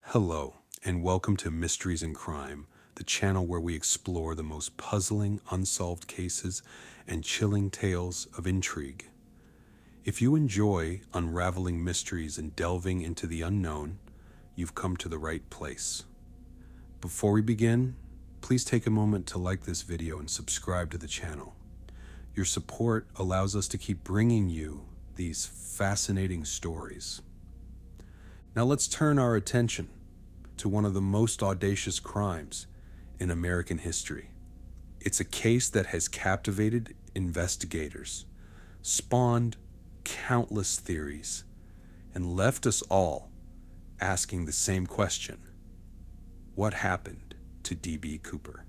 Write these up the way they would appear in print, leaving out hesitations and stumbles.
Hello, and welcome to Mysteries and Crime, the channel where we explore the most puzzling, unsolved cases and chilling tales of intrigue. If you enjoy unraveling mysteries and delving into the unknown, you've come to the right place. Before we begin, please take a moment to like this video and subscribe to the channel. Your support allows us to keep bringing you these fascinating stories. Now let's turn our attention to one of the most audacious crimes in American history. It's a case that has captivated investigators, spawned countless theories, and left us all asking the same question: what happened to D.B. Cooper?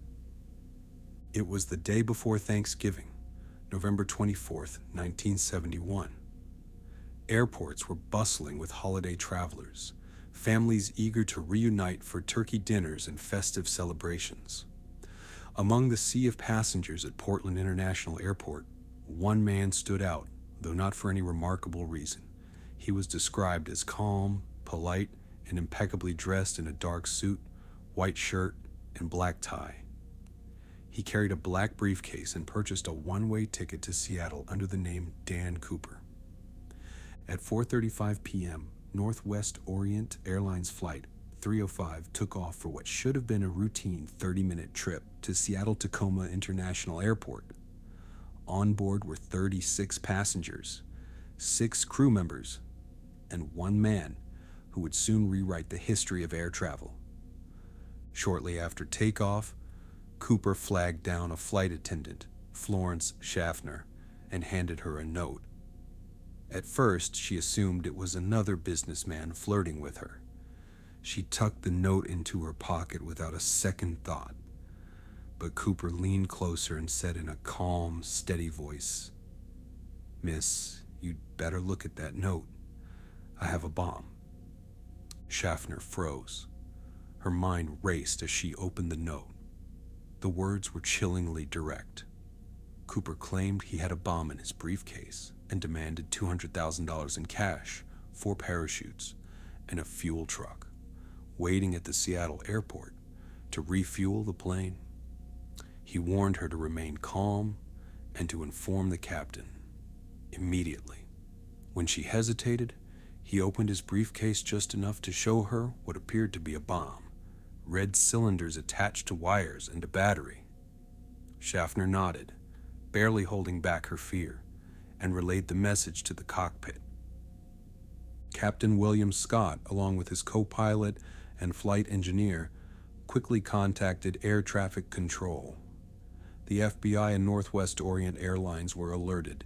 It was the day before Thanksgiving, November 24th, 1971. Airports were bustling with holiday travelers, families eager to reunite for turkey dinners and festive celebrations. Among the sea of passengers at Portland International Airport, one man stood out, though not for any remarkable reason. He was described as calm, polite, and impeccably dressed in a dark suit, white shirt, and black tie. He carried a black briefcase and purchased a one-way ticket to Seattle under the name Dan Cooper. At 4:35 p.m., Northwest Orient Airlines Flight 305 took off for what should have been a routine 30-minute trip to Seattle-Tacoma International Airport. On board were 36 passengers, 6 crew members, and one man who would soon rewrite the history of air travel. Shortly after takeoff, Cooper flagged down a flight attendant, Florence Schaffner, and handed her a note. At first, she assumed it was another businessman flirting with her. She tucked the note into her pocket without a second thought. But Cooper leaned closer and said in a calm, steady voice, "Miss, you'd better look at that note. I have a bomb." Schaffner froze. Her mind raced as she opened the note. The words were chillingly direct. Cooper claimed he had a bomb in his briefcase and demanded $200,000 in cash, 4 parachutes, and a fuel truck, waiting at the Seattle airport to refuel the plane. He warned her to remain calm and to inform the captain immediately. When she hesitated, he opened his briefcase just enough to show her what appeared to be a bomb, red cylinders attached to wires and a battery. Schaffner nodded, barely holding back her fear, and relayed the message to the cockpit. Captain William Scott, along with his co-pilot and flight engineer, quickly contacted air traffic control. The FBI and Northwest Orient Airlines were alerted,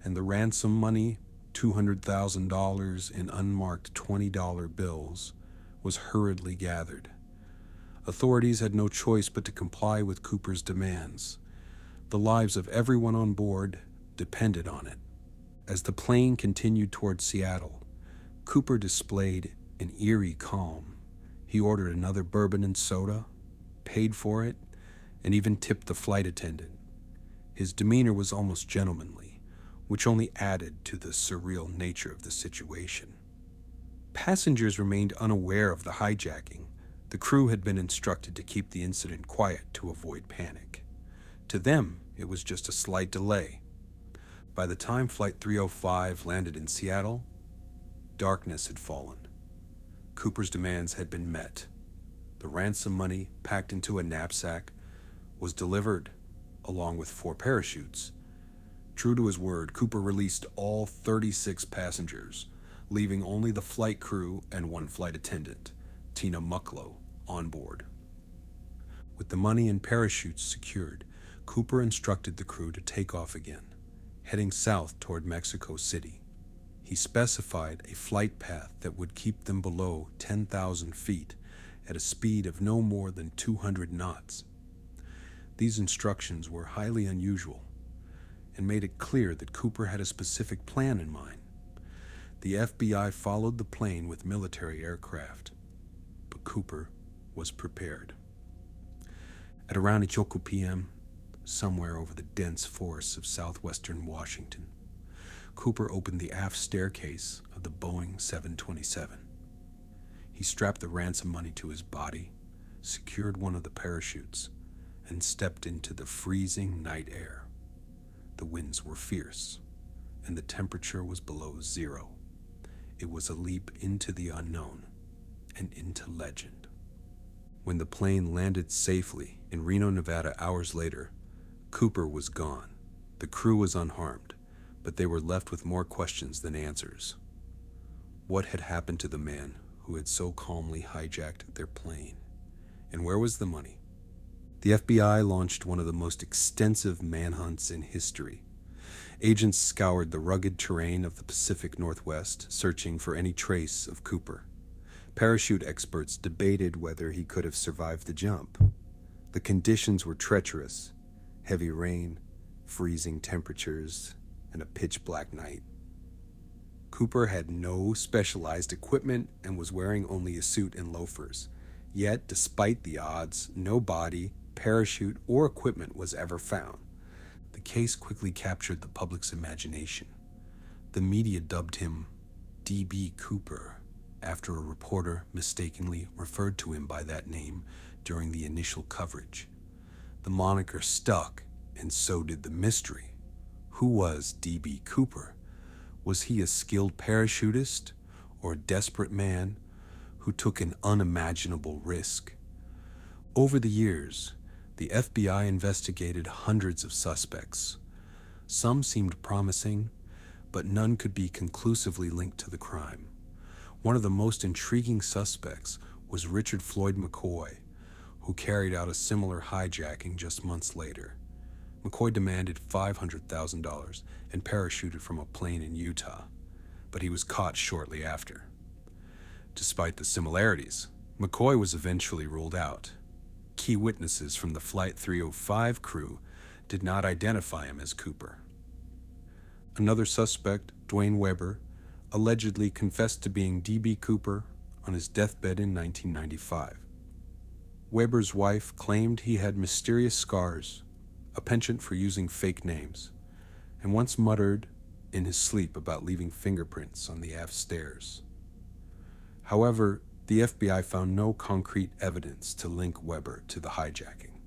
and the ransom money, $200,000 in unmarked $20 bills, was hurriedly gathered. Authorities had no choice but to comply with Cooper's demands. The lives of everyone on board depended on it. As the plane continued toward Seattle, Cooper displayed an eerie calm. He ordered another bourbon and soda, paid for it, and even tipped the flight attendant. His demeanor was almost gentlemanly, which only added to the surreal nature of the situation. Passengers remained unaware of the hijacking. The crew had been instructed to keep the incident quiet to avoid panic. To them, it was just a slight delay. By the time Flight 305 landed in Seattle, darkness had fallen. Cooper's demands had been met. The ransom money, packed into a knapsack, was delivered, along with 4 parachutes. True to his word, Cooper released all 36 passengers, leaving only the flight crew and 1 flight attendant, Tina Mucklow, on board. With the money and parachutes secured, Cooper instructed the crew to take off again, heading south toward Mexico City. He specified a flight path that would keep them below 10,000 feet at a speed of no more than 200 knots. These instructions were highly unusual and made it clear that Cooper had a specific plan in mind. The FBI followed the plane with military aircraft, but Cooper was prepared. At around 8:00 p.m., somewhere over the dense forests of southwestern Washington, Cooper opened the aft staircase of the Boeing 727. He strapped the ransom money to his body, secured one of the parachutes, and stepped into the freezing night air. The winds were fierce, and the temperature was below zero. It was a leap into the unknown and into legend. When the plane landed safely in Reno, Nevada hours later, Cooper was gone. The crew was unharmed, but they were left with more questions than answers. What had happened to the man who had so calmly hijacked their plane? And where was the money? The FBI launched one of the most extensive manhunts in history. Agents scoured the rugged terrain of the Pacific Northwest, searching for any trace of Cooper. Parachute experts debated whether he could have survived the jump. The conditions were treacherous: heavy rain, freezing temperatures, and a pitch-black night. Cooper had no specialized equipment and was wearing only a suit and loafers. Yet, despite the odds, no body, parachute, or equipment was ever found. The case quickly captured the public's imagination. The media dubbed him D.B. Cooper, after a reporter mistakenly referred to him by that name during the initial coverage. The moniker stuck, and so did the mystery. Who was D.B. Cooper? Was he a skilled parachutist or a desperate man who took an unimaginable risk? Over the years, the FBI investigated hundreds of suspects. Some seemed promising, but none could be conclusively linked to the crime. One of the most intriguing suspects was Richard Floyd McCoy, who carried out a similar hijacking just months later. McCoy demanded $500,000 and parachuted from a plane in Utah, but he was caught shortly after. Despite the similarities, McCoy was eventually ruled out. Key witnesses from the Flight 305 crew did not identify him as Cooper. Another suspect, Dwayne Weber, allegedly confessed to being D.B. Cooper on his deathbed in 1995. Weber's wife claimed he had mysterious scars, a penchant for using fake names, and once muttered in his sleep about leaving fingerprints on the aft stairs. However, the FBI found no concrete evidence to link Weber to the hijacking.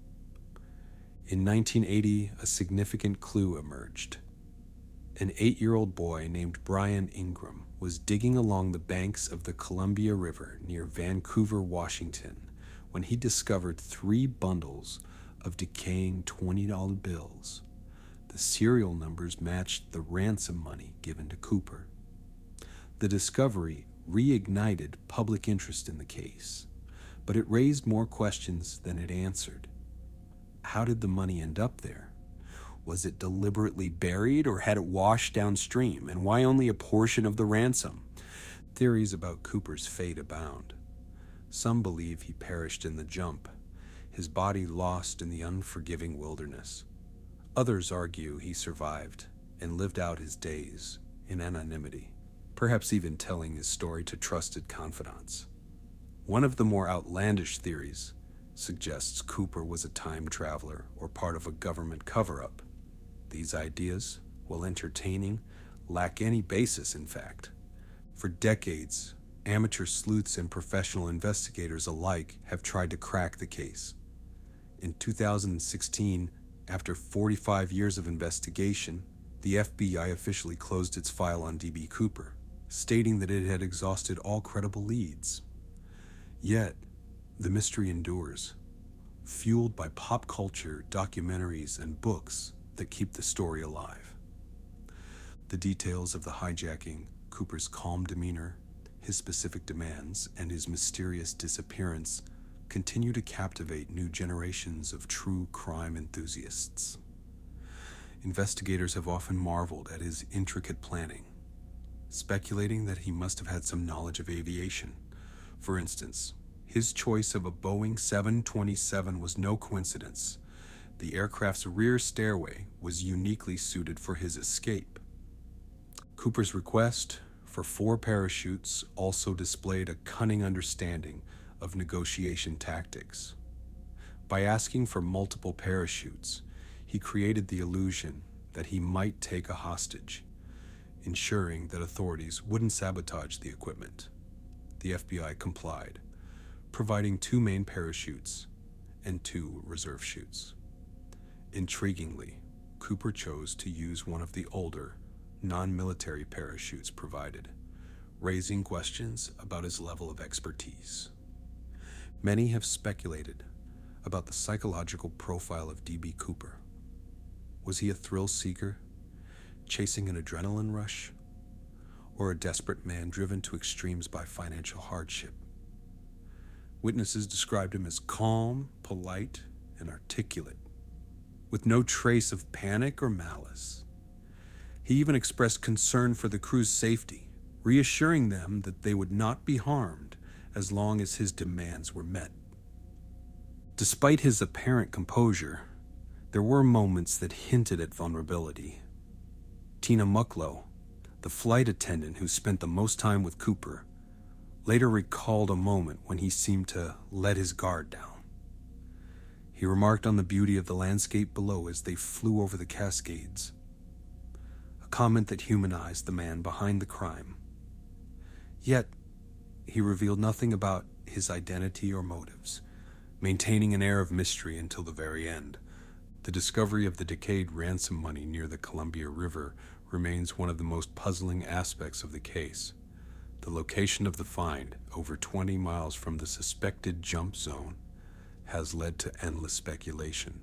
In 1980, a significant clue emerged. An 8-year-old boy named Brian Ingram was digging along the banks of the Columbia River near Vancouver, Washington, when he discovered 3 bundles of decaying $20 bills. The serial numbers matched the ransom money given to Cooper. The discovery reignited public interest in the case, but it raised more questions than it answered. How did the money end up there? Was it deliberately buried, or had it washed downstream? And why only a portion of the ransom? Theories about Cooper's fate abound. Some believe he perished in the jump, his body lost in the unforgiving wilderness. Others argue he survived and lived out his days in anonymity, perhaps even telling his story to trusted confidants. One of the more outlandish theories suggests Cooper was a time traveler or part of a government cover-up. These ideas, while entertaining, lack any basis in fact. For decades, amateur sleuths and professional investigators alike have tried to crack the case. In 2016, after 45 years of investigation, the FBI officially closed its file on D.B. Cooper, stating that it had exhausted all credible leads. Yet, the mystery endures, fueled by pop culture, documentaries, and books that keep the story alive. The details of the hijacking, Cooper's calm demeanor, his specific demands, and his mysterious disappearance continue to captivate new generations of true crime enthusiasts. Investigators have often marveled at his intricate planning, speculating that he must have had some knowledge of aviation. For instance, his choice of a Boeing 727 was no coincidence. The aircraft's rear stairway was uniquely suited for his escape. Cooper's request for 4 parachutes also displayed a cunning understanding of negotiation tactics. By asking for multiple parachutes, he created the illusion that he might take a hostage, ensuring that authorities wouldn't sabotage the equipment. the FBI complied, providing 2 main parachutes and 2 reserve chutes. Intriguingly, Cooper chose to use one of the older, non-military parachutes provided, raising questions about his level of expertise. Many have speculated about the psychological profile of D.B. Cooper. Was he a thrill seeker, chasing an adrenaline rush, or a desperate man driven to extremes by financial hardship? Witnesses described him as calm, polite, and articulate, with no trace of panic or malice. He even expressed concern for the crew's safety, reassuring them that they would not be harmed as long as his demands were met. Despite his apparent composure, there were moments that hinted at vulnerability. Tina Mucklow, the flight attendant who spent the most time with Cooper, later recalled a moment when he seemed to let his guard down. He remarked on the beauty of the landscape below as they flew over the Cascades, a comment that humanized the man behind the crime. Yet, he revealed nothing about his identity or motives, maintaining an air of mystery until the very end. The discovery of the decayed ransom money near the Columbia River remains one of the most puzzling aspects of the case. The location of the find, over 20 miles from the suspected jump zone, has led to endless speculation.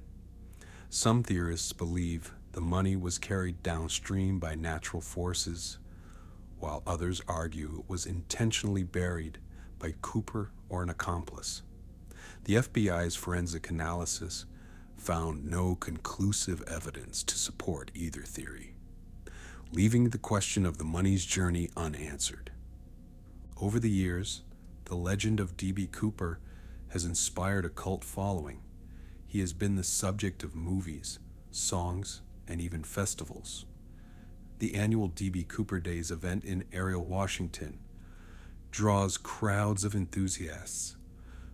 Some theorists believe the money was carried downstream by natural forces, while others argue it was intentionally buried by Cooper or an accomplice. The FBI's forensic analysis found no conclusive evidence to support either theory, leaving the question of the money's journey unanswered. Over the years, the legend of D.B. Cooper has inspired a cult following. He has been the subject of movies, songs, and even festivals. The annual D.B. Cooper Days event in Ariel, Washington, draws crowds of enthusiasts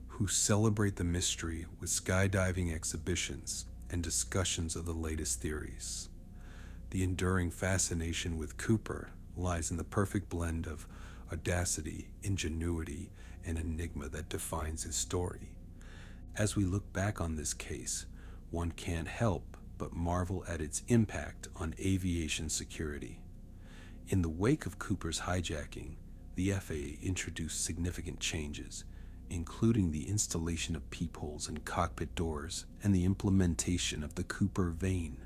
who celebrate the mystery with skydiving exhibitions and discussions of the latest theories. The enduring fascination with Cooper lies in the perfect blend of audacity, ingenuity, and enigma that defines his story. As we look back on this case, one can't help but marvel at its impact on aviation security. In the wake of Cooper's hijacking, the FAA introduced significant changes, including the installation of peepholes in cockpit doors and the implementation of the Cooper vane,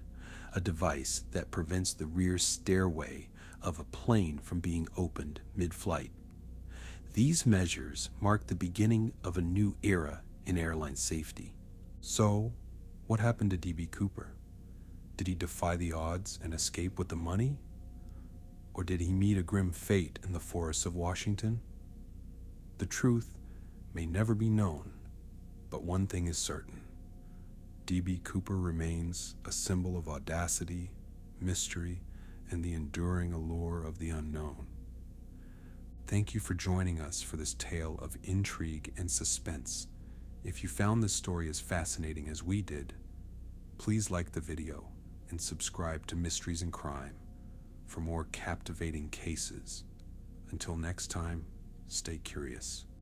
a device that prevents the rear stairway of a plane from being opened mid-flight. These measures mark the beginning of a new era in airline safety. So, what happened to D.B. Cooper? Did he defy the odds and escape with the money? Or did he meet a grim fate in the forests of Washington? The truth may never be known, but one thing is certain. D.B. Cooper remains a symbol of audacity, mystery, and the enduring allure of the unknown. Thank you for joining us for this tale of intrigue and suspense. If you found this story as fascinating as we did, please like the video and subscribe to Mysteries in Crime for more captivating cases. Until next time, stay curious.